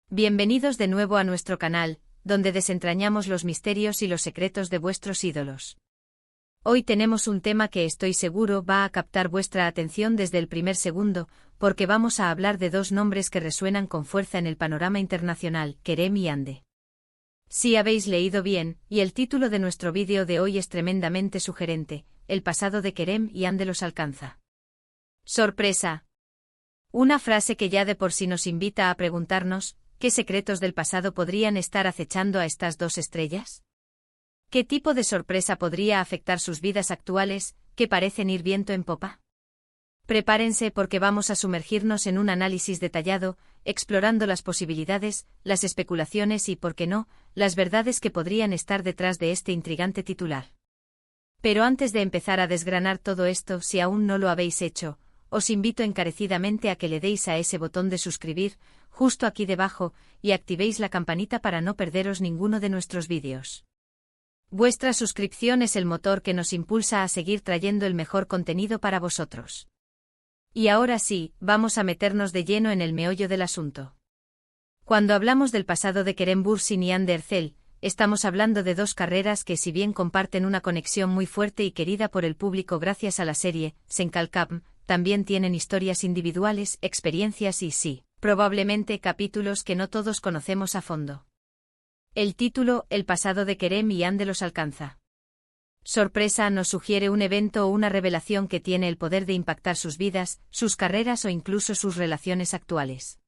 Bienvenidos de nuevo a nuestro canal, donde desentrañamos los misterios y los secretos de vuestros ídolos. Hoy tenemos un tema que estoy seguro va a captar vuestra atención desde el primer segundo, porque vamos a hablar de dos nombres que resuenan con fuerza en el panorama internacional, Kerem y Hande. Sí habéis leído bien, y el título de nuestro vídeo de hoy es tremendamente sugerente: el pasado de Kerem y Hande los alcanza. ¡Sorpresa! Una frase que ya de por sí nos invita a preguntarnos: ¿qué secretos del pasado podrían estar acechando a estas dos estrellas? ¿Qué tipo de sorpresa podría afectar sus vidas actuales, que parecen ir viento en popa? Prepárense porque vamos a sumergirnos en un análisis detallado, explorando las posibilidades, las especulaciones y, por qué no, las verdades que podrían estar detrás de este intrigante titular. Pero antes de empezar a desgranar todo esto, si aún no lo habéis hecho, os invito encarecidamente a que le deis a ese botón de suscribir, justo aquí debajo, y activéis la campanita para no perderos ninguno de nuestros vídeos. Vuestra suscripción es el motor que nos impulsa a seguir trayendo el mejor contenido para vosotros. Y ahora sí, vamos a meternos de lleno en el meollo del asunto. Cuando hablamos del pasado de Kerem Bürsin y Hande Erçel, estamos hablando de dos carreras que, si bien comparten una conexión muy fuerte y querida por el público gracias a la serie Sen Kalkam, también tienen historias individuales, experiencias y, sí, probablemente capítulos que no todos conocemos a fondo. El título, El pasado de Kerem y Hande los alcanza. Sorpresa nos sugiere un evento o una revelación que tiene el poder de impactar sus vidas, sus carreras o incluso sus relaciones actuales.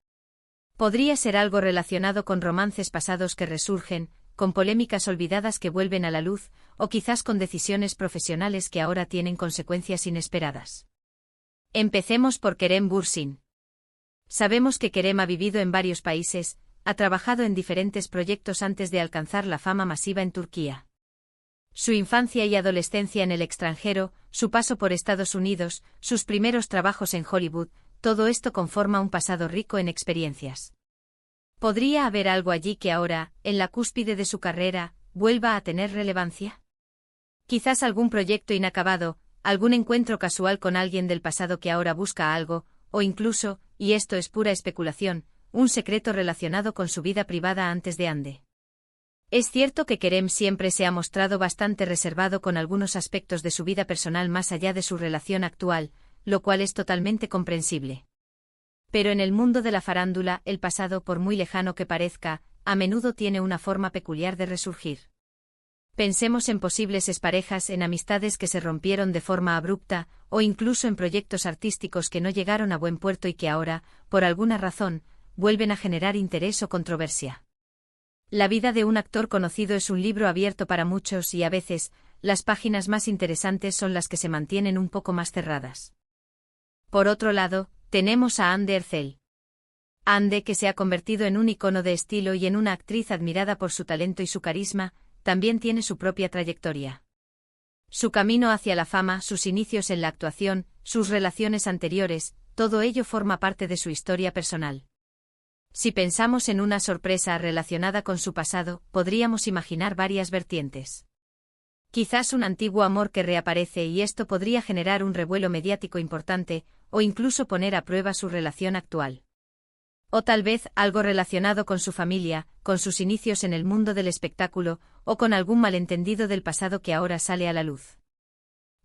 Podría ser algo relacionado con romances pasados que resurgen, con polémicas olvidadas que vuelven a la luz, o quizás con decisiones profesionales que ahora tienen consecuencias inesperadas. Empecemos por Kerem Bürsin. Sabemos que Kerem ha vivido en varios países, ha trabajado en diferentes proyectos antes de alcanzar la fama masiva en Turquía. Su infancia y adolescencia en el extranjero, su paso por Estados Unidos, sus primeros trabajos en Hollywood, todo esto conforma un pasado rico en experiencias. ¿Podría haber algo allí que ahora, en la cúspide de su carrera, vuelva a tener relevancia? Quizás algún proyecto inacabado, algún encuentro casual con alguien del pasado que ahora busca algo, o incluso, y esto es pura especulación, un secreto relacionado con su vida privada antes de Hande. Es cierto que Kerem siempre se ha mostrado bastante reservado con algunos aspectos de su vida personal más allá de su relación actual, lo cual es totalmente comprensible. Pero en el mundo de la farándula, el pasado, por muy lejano que parezca, a menudo tiene una forma peculiar de resurgir. Pensemos en posibles exparejas, en amistades que se rompieron de forma abrupta, o incluso en proyectos artísticos que no llegaron a buen puerto y que ahora, por alguna razón, vuelven a generar interés o controversia. La vida de un actor conocido es un libro abierto para muchos y a veces, las páginas más interesantes son las que se mantienen un poco más cerradas. Por otro lado, tenemos a Hande Erçel. Hande, que se ha convertido en un icono de estilo y en una actriz admirada por su talento y su carisma, también tiene su propia trayectoria. Su camino hacia la fama, sus inicios en la actuación, sus relaciones anteriores, todo ello forma parte de su historia personal. Si pensamos en una sorpresa relacionada con su pasado, podríamos imaginar varias vertientes. Quizás un antiguo amor que reaparece y esto podría generar un revuelo mediático importante, o incluso poner a prueba su relación actual. O tal vez algo relacionado con su familia, con sus inicios en el mundo del espectáculo, o con algún malentendido del pasado que ahora sale a la luz.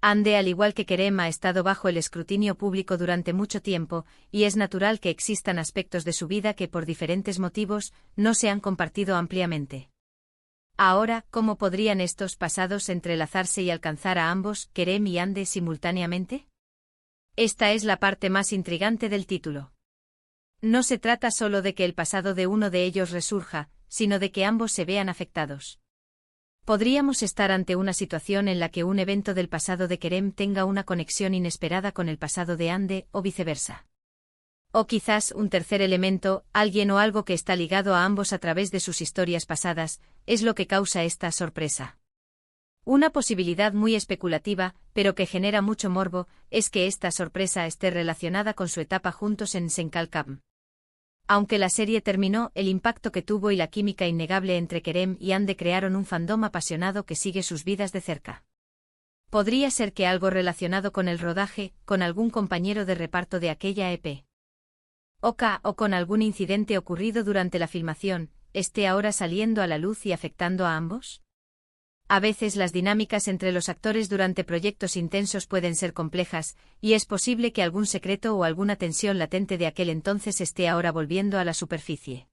Hande, al igual que Kerem, ha estado bajo el escrutinio público durante mucho tiempo, y es natural que existan aspectos de su vida que por diferentes motivos no se han compartido ampliamente. Ahora, ¿cómo podrían estos pasados entrelazarse y alcanzar a ambos, Kerem y Hande, simultáneamente? Esta es la parte más intrigante del título. No se trata solo de que el pasado de uno de ellos resurja, sino de que ambos se vean afectados. Podríamos estar ante una situación en la que un evento del pasado de Kerem tenga una conexión inesperada con el pasado de Hande, o viceversa. O quizás un tercer elemento, alguien o algo que está ligado a ambos a través de sus historias pasadas, es lo que causa esta sorpresa. Una posibilidad muy especulativa, pero que genera mucho morbo, es que esta sorpresa esté relacionada con su etapa juntos en Sen Kalkam. Aunque la serie terminó, el impacto que tuvo y la química innegable entre Kerem y Hande crearon un fandom apasionado que sigue sus vidas de cerca. Podría ser que algo relacionado con el rodaje, con algún compañero de reparto de aquella EP. o con algún incidente ocurrido durante la filmación, esté ahora saliendo a la luz y afectando a ambos? A veces las dinámicas entre los actores durante proyectos intensos pueden ser complejas, y es posible que algún secreto o alguna tensión latente de aquel entonces esté ahora volviendo a la superficie.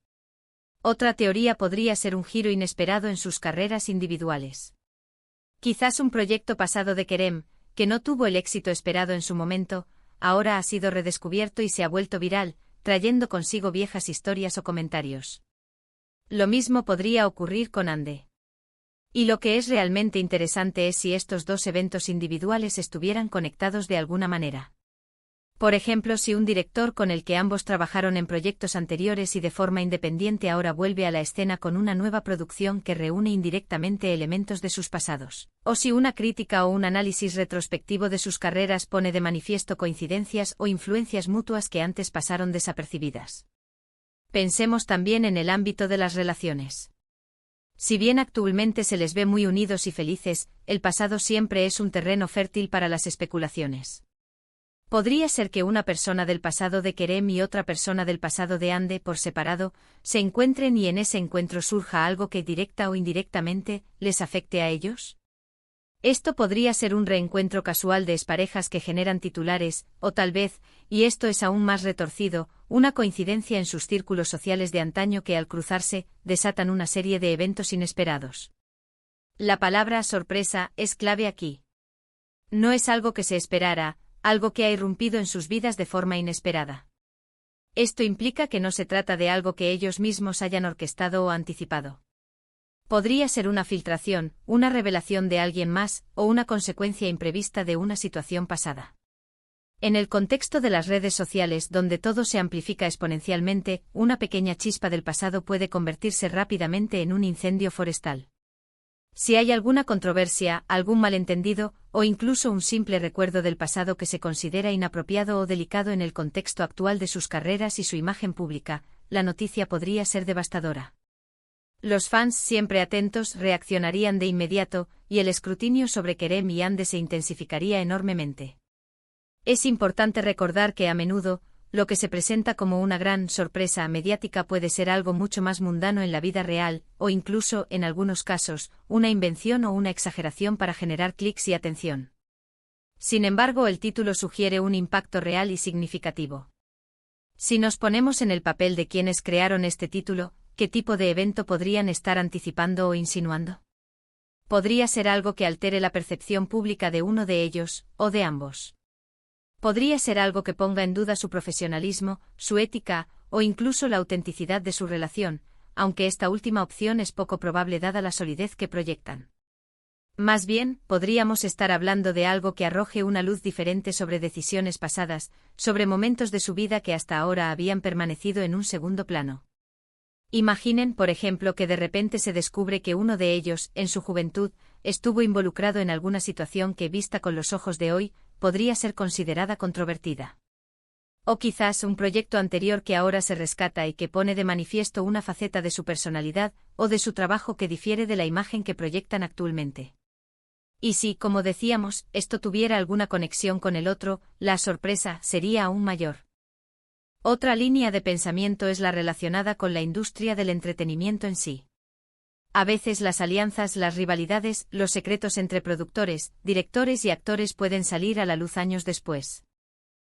Otra teoría podría ser un giro inesperado en sus carreras individuales. Quizás un proyecto pasado de Kerem, que no tuvo el éxito esperado en su momento, ahora ha sido redescubierto y se ha vuelto viral, trayendo consigo viejas historias o comentarios. Lo mismo podría ocurrir con Ande. Y lo que es realmente interesante es si estos dos eventos individuales estuvieran conectados de alguna manera. Por ejemplo, si un director con el que ambos trabajaron en proyectos anteriores y de forma independiente ahora vuelve a la escena con una nueva producción que reúne indirectamente elementos de sus pasados, o si una crítica o un análisis retrospectivo de sus carreras pone de manifiesto coincidencias o influencias mutuas que antes pasaron desapercibidas. Pensemos también en el ámbito de las relaciones. Si bien actualmente se les ve muy unidos y felices, el pasado siempre es un terreno fértil para las especulaciones. Podría ser que una persona del pasado de Kerem y otra persona del pasado de Ande, por separado, se encuentren y en ese encuentro surja algo que directa o indirectamente les afecte a ellos. Esto podría ser un reencuentro casual de exparejas que generan titulares, o tal vez, y esto es aún más retorcido, una coincidencia en sus círculos sociales de antaño que al cruzarse, desatan una serie de eventos inesperados. La palabra sorpresa es clave aquí. No es algo que se esperara, algo que ha irrumpido en sus vidas de forma inesperada. Esto implica que no se trata de algo que ellos mismos hayan orquestado o anticipado. Podría ser una filtración, una revelación de alguien más, o una consecuencia imprevista de una situación pasada. En el contexto de las redes sociales donde todo se amplifica exponencialmente, una pequeña chispa del pasado puede convertirse rápidamente en un incendio forestal. Si hay alguna controversia, algún malentendido, o incluso un simple recuerdo del pasado que se considera inapropiado o delicado en el contexto actual de sus carreras y su imagen pública, la noticia podría ser devastadora. Los fans siempre atentos reaccionarían de inmediato, y el escrutinio sobre Kerem y Ande se intensificaría enormemente. Es importante recordar que a menudo, lo que se presenta como una gran sorpresa mediática puede ser algo mucho más mundano en la vida real, o incluso, en algunos casos, una invención o una exageración para generar clics y atención. Sin embargo, el título sugiere un impacto real y significativo. Si nos ponemos en el papel de quienes crearon este título, ¿qué tipo de evento podrían estar anticipando o insinuando? Podría ser algo que altere la percepción pública de uno de ellos, o de ambos. Podría ser algo que ponga en duda su profesionalismo, su ética, o incluso la autenticidad de su relación, aunque esta última opción es poco probable dada la solidez que proyectan. Más bien, podríamos estar hablando de algo que arroje una luz diferente sobre decisiones pasadas, sobre momentos de su vida que hasta ahora habían permanecido en un segundo plano. Imaginen, por ejemplo, que de repente se descubre que uno de ellos, en su juventud, estuvo involucrado en alguna situación que, vista con los ojos de hoy, podría ser considerada controvertida. O quizás un proyecto anterior que ahora se rescata y que pone de manifiesto una faceta de su personalidad o de su trabajo que difiere de la imagen que proyectan actualmente. Y si, como decíamos, esto tuviera alguna conexión con el otro, la sorpresa sería aún mayor. Otra línea de pensamiento es la relacionada con la industria del entretenimiento en sí. A veces las alianzas, las rivalidades, los secretos entre productores, directores y actores pueden salir a la luz años después.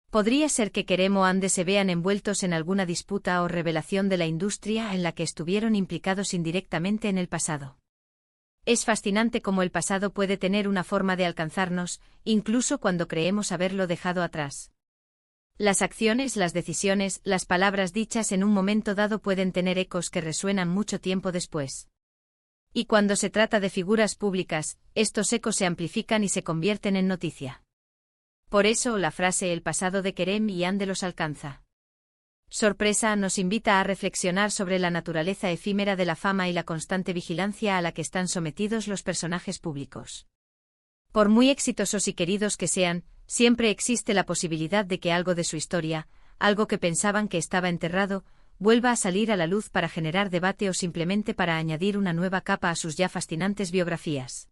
Podría ser que Kerem o Ande se vean envueltos en alguna disputa o revelación de la industria en la que estuvieron implicados indirectamente en el pasado. Es fascinante cómo el pasado puede tener una forma de alcanzarnos, incluso cuando creemos haberlo dejado atrás. Las acciones, las decisiones, las palabras dichas en un momento dado pueden tener ecos que resuenan mucho tiempo después. Y cuando se trata de figuras públicas, estos ecos se amplifican y se convierten en noticia. Por eso la frase "el pasado de Kerem y Ande los alcanza". Sorpresa nos invita a reflexionar sobre la naturaleza efímera de la fama y la constante vigilancia a la que están sometidos los personajes públicos. Por muy exitosos y queridos que sean, siempre existe la posibilidad de que algo de su historia, algo que pensaban que estaba enterrado, vuelva a salir a la luz para generar debate o simplemente para añadir una nueva capa a sus ya fascinantes biografías.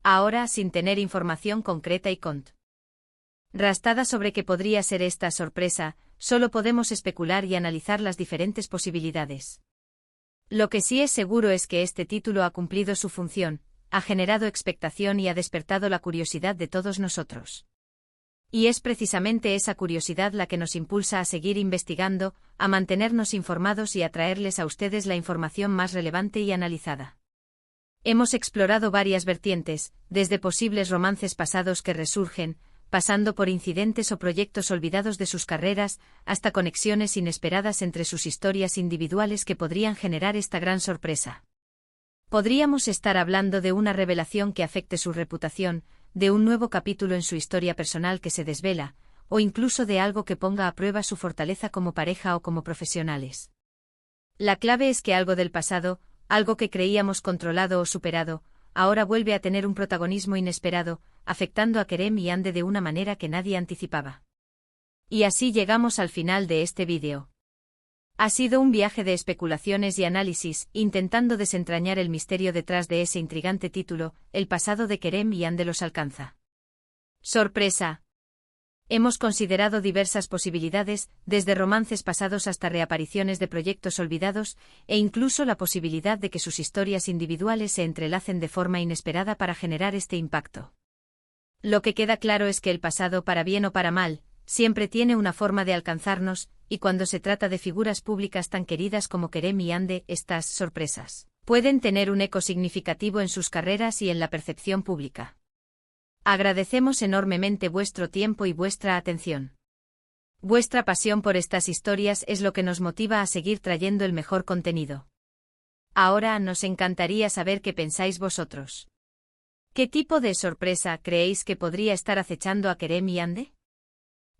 Ahora, sin tener información concreta y contrastada sobre qué podría ser esta sorpresa, solo podemos especular y analizar las diferentes posibilidades. Lo que sí es seguro es que este título ha cumplido su función, ha generado expectación y ha despertado la curiosidad de todos nosotros. Y es precisamente esa curiosidad la que nos impulsa a seguir investigando, a mantenernos informados y a traerles a ustedes la información más relevante y analizada. Hemos explorado varias vertientes, desde posibles romances pasados que resurgen, pasando por incidentes o proyectos olvidados de sus carreras, hasta conexiones inesperadas entre sus historias individuales que podrían generar esta gran sorpresa. Podríamos estar hablando de una revelación que afecte su reputación, de un nuevo capítulo en su historia personal que se desvela, o incluso de algo que ponga a prueba su fortaleza como pareja o como profesionales. La clave es que algo del pasado, algo que creíamos controlado o superado, ahora vuelve a tener un protagonismo inesperado, afectando a Kerem y Ande de una manera que nadie anticipaba. Y así llegamos al final de este vídeo. Ha sido un viaje de especulaciones y análisis, intentando desentrañar el misterio detrás de ese intrigante título, el pasado de Kerem y Ande los alcanza. ¡Sorpresa! Hemos considerado diversas posibilidades, desde romances pasados hasta reapariciones de proyectos olvidados, e incluso la posibilidad de que sus historias individuales se entrelacen de forma inesperada para generar este impacto. Lo que queda claro es que el pasado, para bien o para mal, siempre tiene una forma de alcanzarnos, y cuando se trata de figuras públicas tan queridas como Kerem y Ande, estas sorpresas pueden tener un eco significativo en sus carreras y en la percepción pública. Agradecemos enormemente vuestro tiempo y vuestra atención. Vuestra pasión por estas historias es lo que nos motiva a seguir trayendo el mejor contenido. Ahora nos encantaría saber qué pensáis vosotros. ¿Qué tipo de sorpresa creéis que podría estar acechando a Kerem y Ande?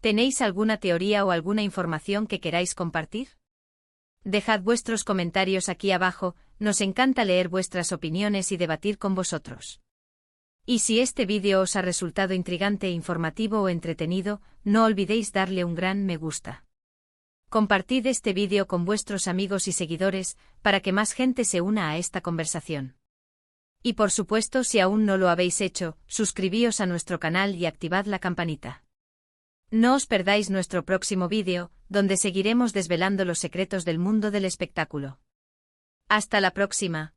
¿Tenéis alguna teoría o alguna información que queráis compartir? Dejad vuestros comentarios aquí abajo, nos encanta leer vuestras opiniones y debatir con vosotros. Y si este vídeo os ha resultado intrigante, informativo o entretenido, no olvidéis darle un gran me gusta. Compartid este vídeo con vuestros amigos y seguidores, para que más gente se una a esta conversación. Y por supuesto, si aún no lo habéis hecho, suscribíos a nuestro canal y activad la campanita. No os perdáis nuestro próximo vídeo, donde seguiremos desvelando los secretos del mundo del espectáculo. Hasta la próxima.